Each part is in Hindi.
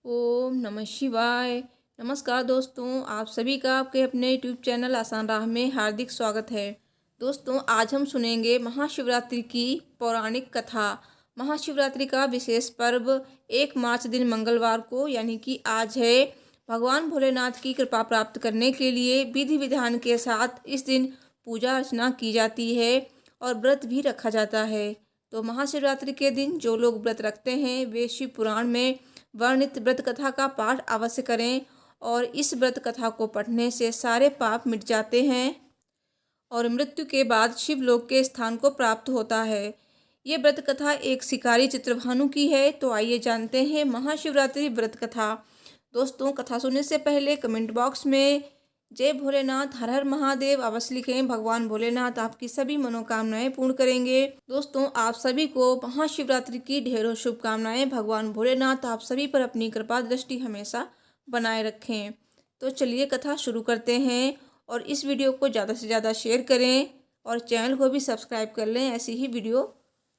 ओम नमः शिवाय। नमस्कार दोस्तों, आप सभी का आपके अपने यूट्यूब चैनल आसान राह में हार्दिक स्वागत है। दोस्तों, आज हम सुनेंगे महाशिवरात्रि की पौराणिक कथा। महाशिवरात्रि का विशेष पर्व 1 मार्च दिन मंगलवार को यानी कि आज है। भगवान भोलेनाथ की कृपा प्राप्त करने के लिए विधि विधान के साथ इस दिन पूजा अर्चना की जाती है और व्रत भी रखा जाता है। तो महाशिवरात्रि के दिन जो लोग व्रत रखते हैं वे शिव पुराण में वर्णित व्रत कथा का पाठ अवश्य करें और इस व्रत कथा को पढ़ने से सारे पाप मिट जाते हैं और मृत्यु के बाद शिवलोक के स्थान को प्राप्त होता है। ये व्रत कथा एक शिकारी चित्रभानु की है। तो आइए जानते हैं महाशिवरात्रि व्रत कथा। दोस्तों, कथा सुनने से पहले कमेंट बॉक्स में जय भोलेनाथ, हर हर महादेव अवश्य लिखें। भगवान भोलेनाथ आपकी सभी मनोकामनाएं पूर्ण करेंगे। दोस्तों, आप सभी को महाशिवरात्रि की ढेरों शुभकामनाएं। भगवान भोलेनाथ आप सभी पर अपनी कृपा दृष्टि हमेशा बनाए रखें। तो चलिए कथा शुरू करते हैं और इस वीडियो को ज़्यादा से ज़्यादा शेयर करें और चैनल को भी सब्सक्राइब कर लें ऐसी ही वीडियो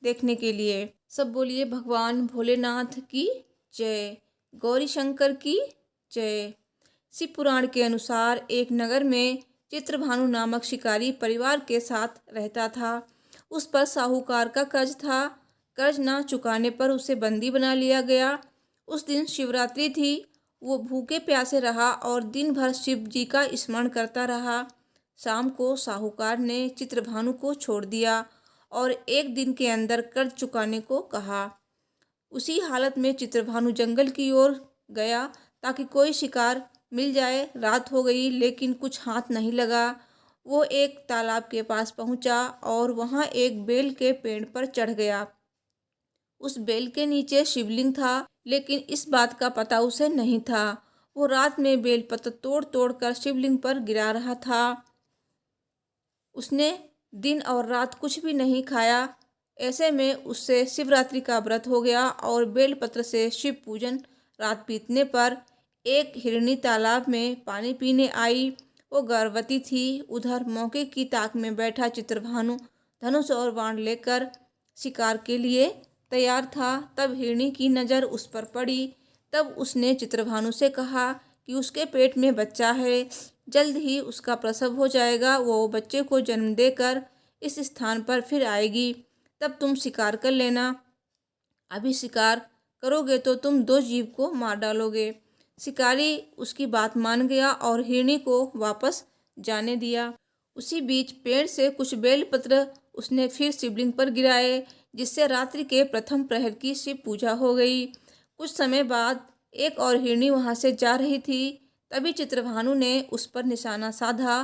देखने के लिए। सब बोलिए भगवान भोलेनाथ की जय, गौरी शंकर की जय। शिव पुराण के अनुसार एक नगर में चित्रभानु नामक शिकारी परिवार के साथ रहता था। उस पर साहूकार का कर्ज था। कर्ज ना चुकाने पर उसे बंदी बना लिया गया। उस दिन शिवरात्रि थी। वो भूखे प्यासे रहा और दिन भर शिव जी का स्मरण करता रहा। शाम को साहूकार ने चित्रभानु को छोड़ दिया और एक दिन के अंदर कर्ज चुकाने को कहा। उसी हालत में चित्रभानु जंगल की ओर गया ताकि कोई शिकार मिल जाए। रात हो गई लेकिन कुछ हाथ नहीं लगा। वो एक तालाब के पास पहुंचा और वहां एक बेल के पेड़ पर चढ़ गया। उस बेल के नीचे शिवलिंग था लेकिन इस बात का पता उसे नहीं था। वो रात में बेलपत्र तोड़ तोड़ कर शिवलिंग पर गिरा रहा था। उसने दिन और रात कुछ भी नहीं खाया। ऐसे में उससे शिवरात्रि का व्रत हो गया और बेलपत्र से शिव पूजन रात बीतने पर एक हिरनी तालाब में पानी पीने आई। वो गर्भवती थी। उधर मौके की ताक में बैठा चित्रभानु धनुष और बाण लेकर शिकार के लिए तैयार था। तब हिरनी की नज़र उस पर पड़ी। तब उसने चित्रभानु से कहा कि उसके पेट में बच्चा है, जल्द ही उसका प्रसव हो जाएगा। वो बच्चे को जन्म देकर इस स्थान पर फिर आएगी, तब तुम शिकार कर लेना। अभी शिकार करोगे तो तुम 2 जीव को मार डालोगे। शिकारी उसकी बात मान गया और हिरनी को वापस जाने दिया। उसी बीच पेड़ से कुछ बेलपत्र उसने फिर शिवलिंग पर गिराए, जिससे रात्रि के प्रथम प्रहर की शिव पूजा हो गई। कुछ समय बाद एक और हिरनी वहां से जा रही थी। तभी चित्रभानु ने उस पर निशाना साधा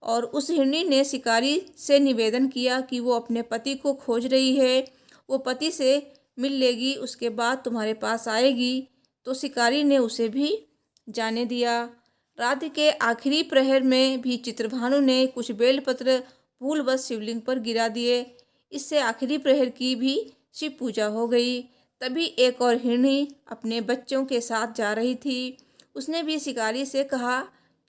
और उस हिरनी ने शिकारी से निवेदन किया कि वो अपने पति को खोज रही है, वो पति से मिल लेगी, उसके बाद तुम्हारे पास आएगी। तो शिकारी ने उसे भी जाने दिया। रात के आखिरी प्रहर में भी चित्रभानु ने कुछ बेलपत्र भूलवश शिवलिंग पर गिरा दिए। इससे आखिरी प्रहर की भी शिव पूजा हो गई। तभी एक और हिरनी अपने बच्चों के साथ जा रही थी। उसने भी शिकारी से कहा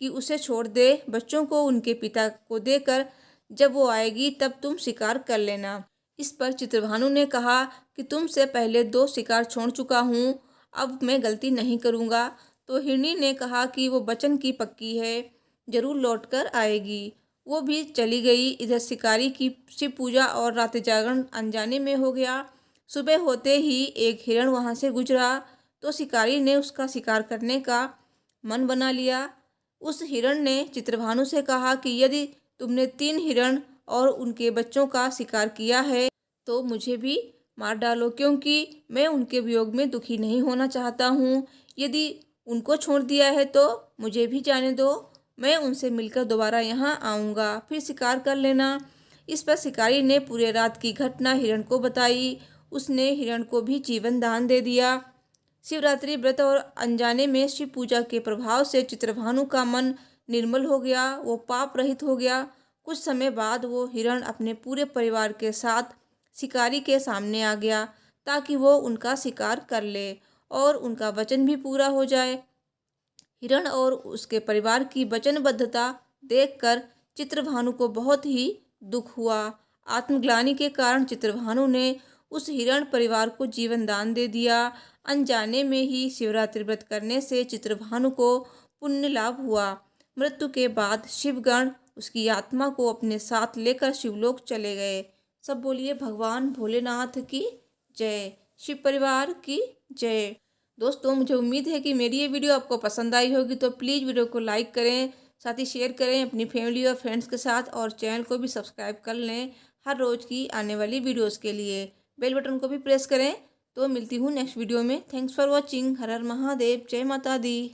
कि उसे छोड़ दे, बच्चों को उनके पिता को देकर जब वो आएगी तब तुम शिकार कर लेना। इस पर चित्रभानु ने कहा कि तुमसे पहले 2 शिकार छोड़ चुका हूँ, अब मैं गलती नहीं करूँगा। तो हिरनी ने कहा कि वो वचन की पक्की है, जरूर लौटकर आएगी। वो भी चली गई। इधर शिकारी की शिव पूजा और रात जागरण अनजाने में हो गया। सुबह होते ही एक हिरण वहां से गुजरा तो शिकारी ने उसका शिकार करने का मन बना लिया। उस हिरण ने चित्रभानु से कहा कि यदि तुमने 3 हिरण और उनके बच्चों का शिकार किया है तो मुझे भी मार डालो, क्योंकि मैं उनके वियोग में दुखी नहीं होना चाहता हूँ। यदि उनको छोड़ दिया है तो मुझे भी जाने दो, मैं उनसे मिलकर दोबारा यहाँ आऊँगा, फिर शिकार कर लेना। इस पर शिकारी ने पूरे रात की घटना हिरण को बताई। उसने हिरण को भी जीवन दान दे दिया। शिवरात्रि व्रत और अनजाने में शिव पूजा के प्रभाव से चित्रभानु का मन निर्मल हो गया, वो पाप रहित हो गया। कुछ समय बाद वो हिरण अपने पूरे परिवार के साथ शिकारी के सामने आ गया ताकि वो उनका शिकार कर ले और उनका वचन भी पूरा हो जाए। हिरण और उसके परिवार की वचनबद्धता देखकर चित्रभानु को बहुत ही दुख हुआ। आत्मग्लानि के कारण चित्रभानु ने उस हिरण परिवार को जीवन दान दे दिया। अनजाने में ही शिवरात्रि व्रत करने से चित्रभानु को पुण्य लाभ हुआ। मृत्यु के बाद शिवगण उसकी आत्मा को अपने साथ लेकर शिवलोक चले गए। सब बोलिए भगवान भोलेनाथ की जय, शिव परिवार की जय। दोस्तों, मुझे उम्मीद है कि मेरी ये वीडियो आपको पसंद आई होगी, तो प्लीज़ वीडियो को लाइक करें, साथ ही शेयर करें अपनी फैमिली और फ्रेंड्स के साथ, और चैनल को भी सब्सक्राइब कर लें हर रोज़ की आने वाली वीडियोस के लिए। बेल बटन को भी प्रेस करें। तो मिलती हूँ नेक्स्ट वीडियो में। Thanks for watching. हर हर महादेव, जय माता दी।